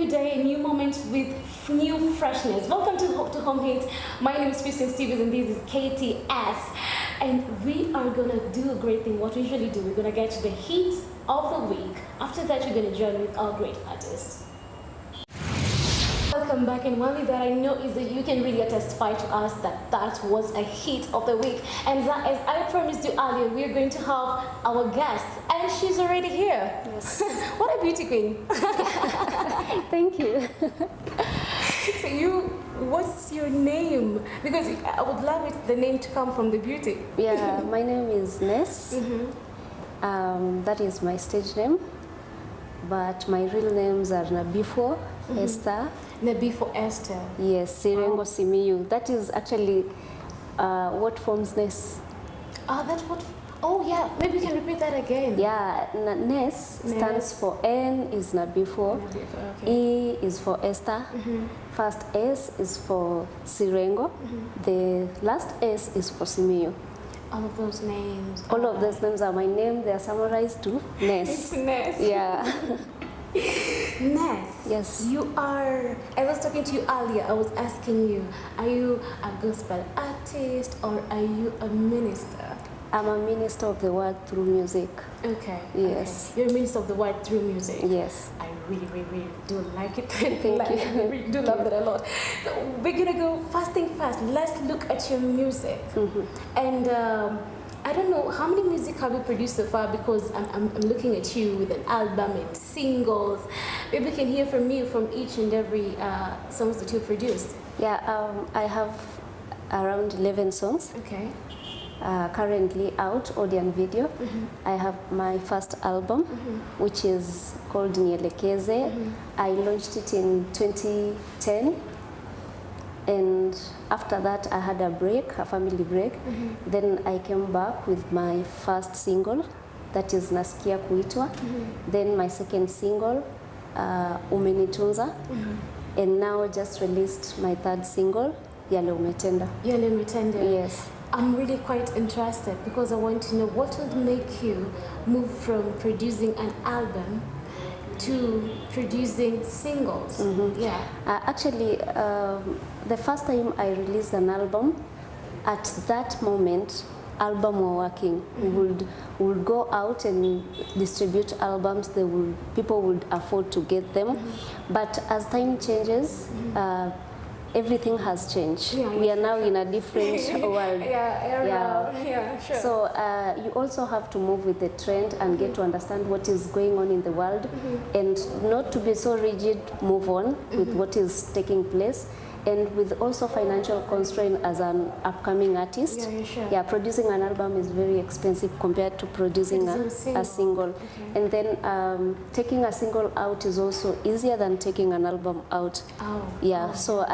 new day, new moments with new freshness. Welcome to Home Hits. My name is Kristen Stevens and this is KTS. And we are gonna do a great thing. What we usually do, we're gonna get to the hit of the week. After that, we're gonna join with our great artists. Welcome back, and one thing that I know is that you can really testify to us that that was a hit of the week. And that, as I promised you earlier, we are going to have our guest, and she's already here. Yes. What a beauty queen. Thank you. So what's your name? Because I would love it, the name to come from the beauty. Yeah, my name is Ness. That is my stage name. But my real names are Nabifo, Esther. Nabifo Esther. Yes, Sirengo Simiyu. That is actually what forms Ness. Oh, that's what. Oh, yeah. Maybe you can repeat that again. Yeah, Ness stands for N is Nabifo. Okay. E is for Esther. First S is for Sirengo. The last S is for Simiyu. All of those names. All of those names are my name. They are summarized to Ness. It's Ness. Yeah. Ness. Yes. You are. I was talking to you earlier. I was asking you, are you a gospel artist or are you a minister? I'm a minister of the word through music. Okay. Yes. Okay. You're a minister of the word through music. Yes. I really do like it. Thank you. I really do love that a lot. So we're gonna go first thing first. Let's look at your music. And I don't know how many music have you produced so far, because I'm looking at you with an album and singles. Maybe we can hear from you from each and every songs that you produced. Yeah. I have around 11 songs. Okay. Currently out, audio and video. I have my first album, which is called Nielekeze. I launched it in 2010, and after that I had a break, a family break. Then I came back with my first single, that is Nasikia Kuitwa. Then my second single, Umenitunza, and now just released my third single, Yale Umetenda. Yale Umetenda. Yes. I'm really quite interested because I want to know what would make you move from producing an album to producing singles. Yeah. Actually, the first time I released an album, at that moment, album were working. We would go out and distribute albums. People would afford to get them. But as time changes, everything has changed. We are now in a different world. Yeah, sure. So you also have to move with the trend and get to understand what is going on in the world, and not to be so rigid, move on with what is taking place. And with also financial constraint as an upcoming artist, producing an album is very expensive compared to producing a single. Okay. And then taking a single out is also easier than taking an album out. So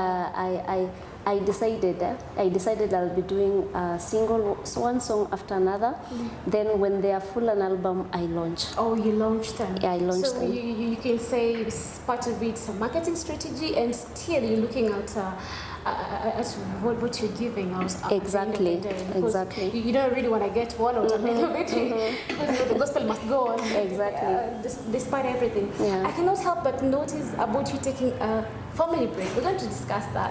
I decided I'll be doing a single, one song after another. Then when they are full an album, I launch. Oh, you launched them. Yeah, I launched them. So you can say it's part of it's a marketing strategy, and still you're looking at what you're giving us. Exactly. Exactly. You don't really want to get one out of it. Because the gospel must go on. Exactly. Despite everything. Yeah. I cannot help but notice about you taking a family break. We're going to discuss that.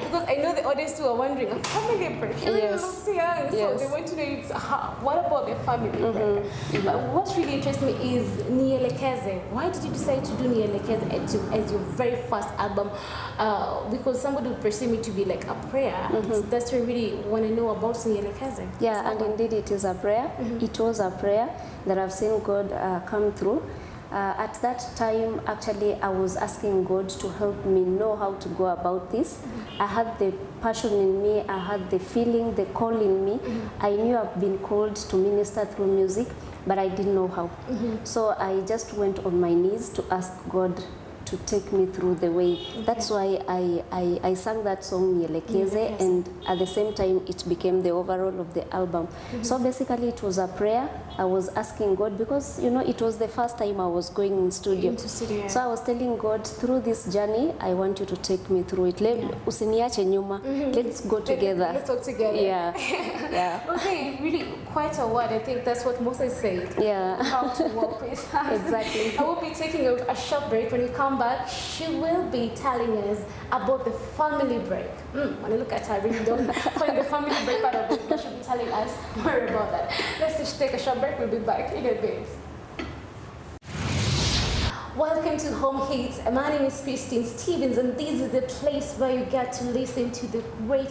Because I know the audience too are wondering, a family break? Yes. So they want to know what about the family break? But what really interests me is Nielekeze. Why did you decide to do Nielekeze as your very first album? Because somebody would perceive it to be like a prayer. So that's what I really want to know about Nielekeze. Yeah, and indeed it is a prayer. It was a prayer that I've seen God come through. At that time, actually, I was asking God to help me know how to go about this. I had the passion in me, I had the feeling, the call in me. I knew I've been called to minister through music, but I didn't know how. So I just went on my knees to ask God to take me through the way. That's why I sang that song Nielekeze, and at the same time it became the overall of the album. So basically it was a prayer I was asking God, because you know it was the first time I was going in studio. So I was telling God, through this journey, I want you to take me through it. Usiniache nyuma. Let's go together. Let's talk together. Yeah. Yeah. Okay, really quite a word. I think that's what Moses said. Yeah. How to walk with us. Exactly. I will be taking a short break. When you come back, she will be telling us about the family break. When I look at her, I really don't find the family break part of it, but she'll be telling us more about that. Let's just take a short break. We'll be back in a bit. Welcome to Home Hits. My name is Christine Stevens, and this is the place where you get to listen to the great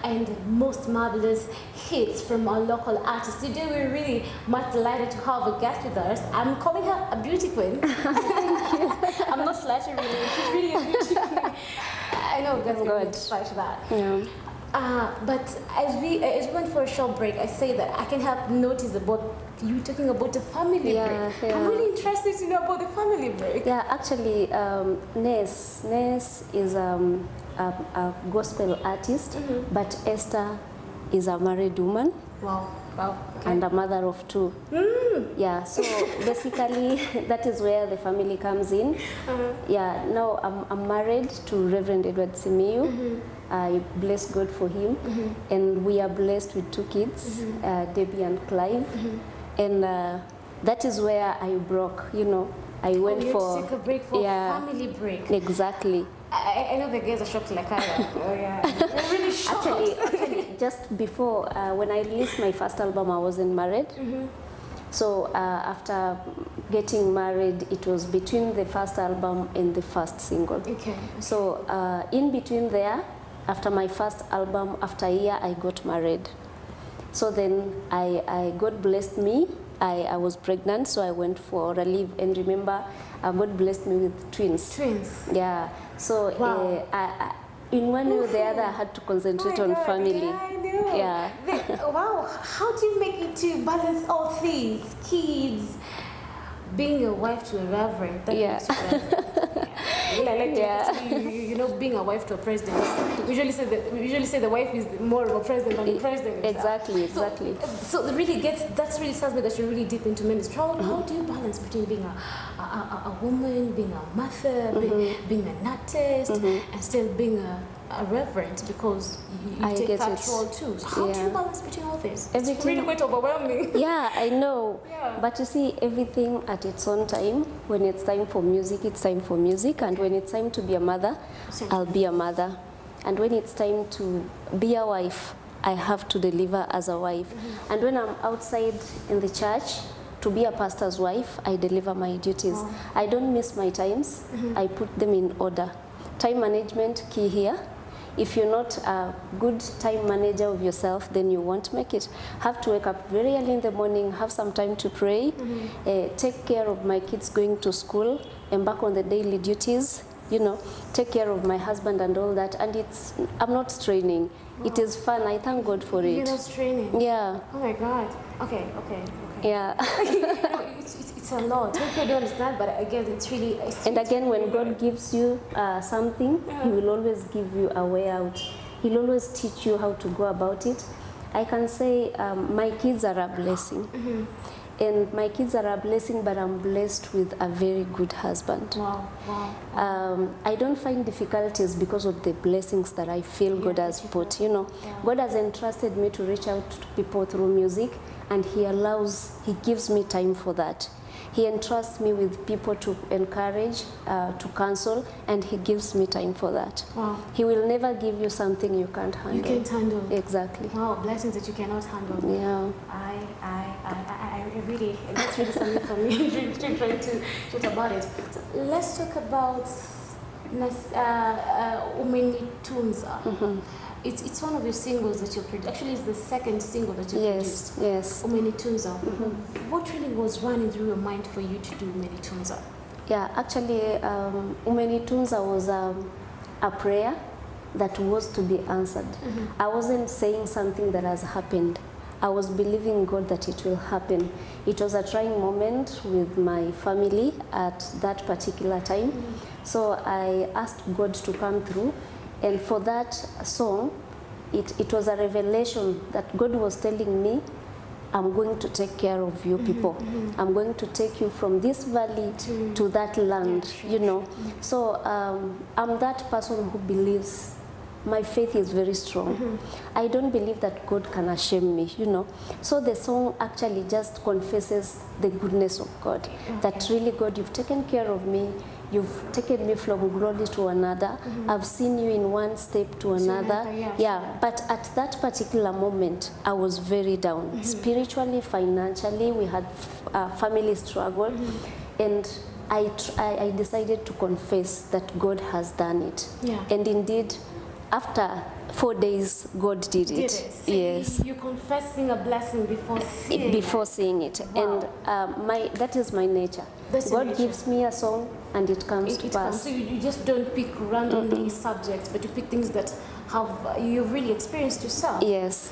and most marvelous hits from our local artists. Today we're really much delighted to have a guest with us. I'm calling her a beauty queen. I'm not flattering you. She's really a beauty queen. I know that's good. Despite that. Yeah. But as we went for a short break, I say that I can help notice about you talking about the family break. Yeah. I'm really interested to know about the family break. Yeah, actually, Ness is a gospel artist, but Esther is a married woman. Wow. Wow. Okay. And a mother of 2. Yeah, so basically that is where the family comes in. Yeah, now I'm married to Reverend Edward Simiyu. I bless God for him. And we are blessed with 2 kids, Debbie and Clive. And that is where I broke, you know. I went for take a break for family break. Exactly. I know the guys are shocked like I am. Oh yeah, I'm really shocked. Actually, just before when I released my first album, I wasn't married. So after getting married, it was between the first album and the first single. Okay. So in between there, after my first album, after a year, I got married. So then God blessed me. I was pregnant, so I went for a leave. And remember, God blessed me with twins. Twins. Yeah. So wow. In one way or the other, I had to concentrate on family. Yeah, I know. Yeah. Wow. How do you make it to balance all things? Kids, being a wife to a reverend. That makes you reverend. You know, being a wife to a president. We usually say the wife is more of a president than the president. Exactly. So it really that's really tells me that you're really deep into ministry. How do you balance between being a woman, being a mother, being an artist, and still being a reverend, because you take that role too. So how do you balance between all this? It's really quite overwhelming. Yeah, I know. Yeah. But you see, everything at its own time. When it's time for music, it's time for music. And when it's time to be a mother, I'll be a mother. And when it's time to be a wife, I have to deliver as a wife. And when I'm outside in the church, to be a pastor's wife, I deliver my duties. Wow. I don't miss my times. I put them in order. Time management, key here. If you're not a good time manager of yourself, then you won't make it. Have to wake up very early in the morning, have some time to pray, take care of my kids going to school, embark on the daily duties, you know, take care of my husband and all that. And I'm not straining. Wow. It is fun. I thank God for it. You're not straining? Yeah. Oh my God. Okay. Yeah. It's a lot. People don't understand, but again, it's really... And again, when God gives you something, He will always give you a way out. He'll always teach you how to go about it. I can say my kids are a blessing. And my kids are a blessing, but I'm blessed with a very good husband. Wow. I don't find difficulties because of the blessings that I feel God has put. You know, God has entrusted me to reach out to people through music, and He gives me time for that. He entrusts me with people to encourage, to counsel, and He gives me time for that. Wow. He will never give you something you can't handle. You can't handle. Exactly. Wow, blessings that you cannot handle. Yeah. I really, that's really something for me. I'm trying to talk about it. So let's talk about Umeni Tunza. It's one of your singles that you produced. Actually, it's the second single that you produced. Yes. Umeni Tunza. What really was running through your mind for you to do Umeni Tunza? Yeah, actually, Umeni Tunza was a prayer that was to be answered. I wasn't saying something that has happened. I was believing God that it will happen. It was a trying moment with my family at that particular time. So I asked God to come through. And for that song, it was a revelation that God was telling me, I'm going to take care of you people. I'm going to take you from this valley to that land, you know. So I'm that person who believes. My faith is very strong. I don't believe that God can shame me, you know. So the song actually just confesses the goodness of God. That really, God, you've taken care of me. You've taken me from glory to another. I've seen you in one step to another. Yeah, but at that particular moment, I was very down. Spiritually, financially, we had family struggle. And I decided to confess that God has done it. And indeed, after 4 days, God did it. So yes. You're confessing a blessing before seeing it. Wow. And that is my nature. God gives me a song and it comes to pass. So you just don't pick randomly subjects, but you pick things that you've really experienced yourself. Yes.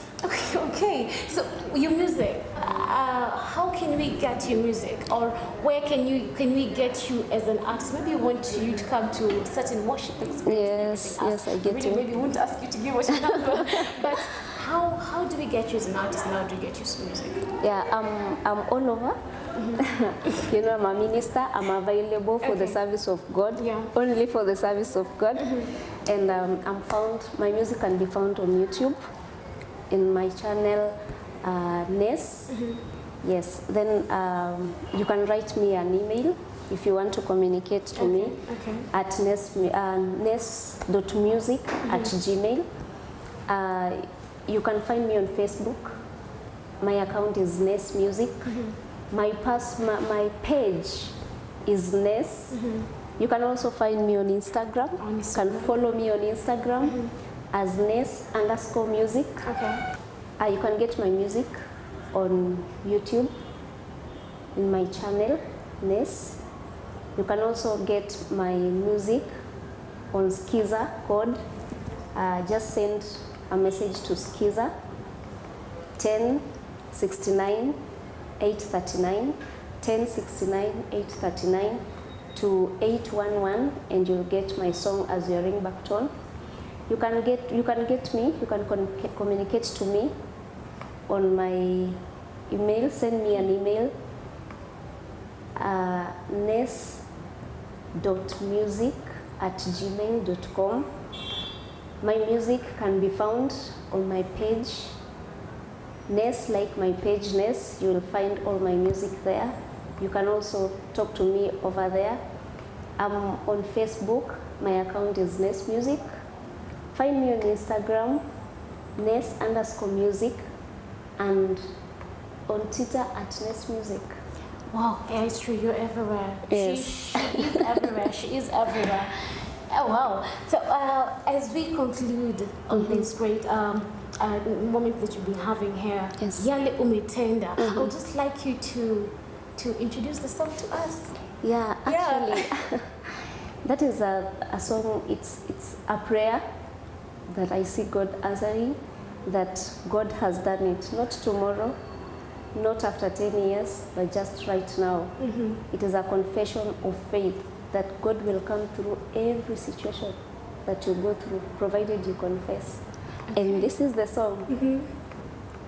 Okay. So your music, how can we get your music, or where can we get you as an artist? Maybe we want you to come to certain worship experience. Yes, I get you. Maybe we won't ask you to give us a number, but how do we get you as an artist, and how do we get you some music? Yeah, I'm all over. You know, I'm a minister. I'm available for the service of God, only for the service of God. And my music can be found on YouTube in my channel, Ness. Yes, then you can write me an email if you want to communicate to me at ness.music@gmail. You can find me on Facebook. My account is Ness Music. My page is Ness. You can also find me on Instagram. You can follow me on Instagram as Ness_music. You can get my music on YouTube in my channel, Ness. You can also get my music on Skiza code. Just send a message to Skiza 1069 839 to 811, and you'll get my song as your ringback tone. You can get me. You can communicate to me on my email. Send me an email. ness.music@gmail.com. My music can be found on my page, Ness, like my page Ness. You will find all my music there. You can also talk to me over there. I'm on Facebook. My account is Ness Music. Find me on Instagram, Ness_music, and on Twitter @Ness Music. Wow, yeah, it's true. You're everywhere. Yes. She is everywhere. She is everywhere. Oh, wow. So as we conclude on this great moment that you've been having here, Yale Umetenda, I would just like you to introduce the song to us. Yeah, actually, that is a song. It's a prayer that I see God answering, that God has done it, not tomorrow, not after 10 years, but just right now. It is a confession of faith that God will come through every situation that you go through, provided you confess. And this is the song.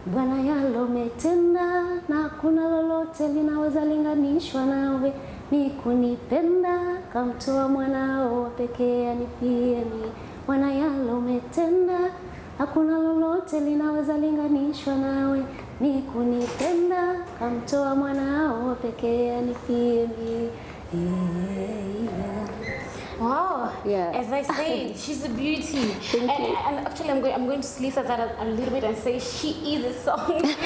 Bwana yale umetenda na kuna lolote linaweza linganishwa nawe, ni kunipenda kamtoa mwanao pekee anifie mimi. Bwana yale umetenda, hakuna lolote linaweza linganishwa nawe, ni kunipenda kamtoa mwanao pekee anifie mimi. Wow. Yeah. As I said, she's a beauty. And actually, I'm going to slither that a little bit and say she is a songbird.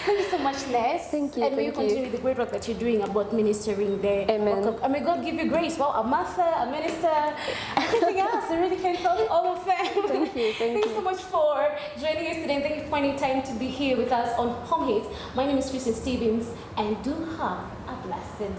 Thank you so much, Ness. Thank you. And may you continue the great work that you're doing about ministering there. Amen. And may God give you grace. Wow, a mother, a minister, everything else. I really can't help all of them. Thank you. Thank you so much for joining us today. And thank you for finding time to be here with us on Home Hits. My name is Christian Stevens, and do have a blessed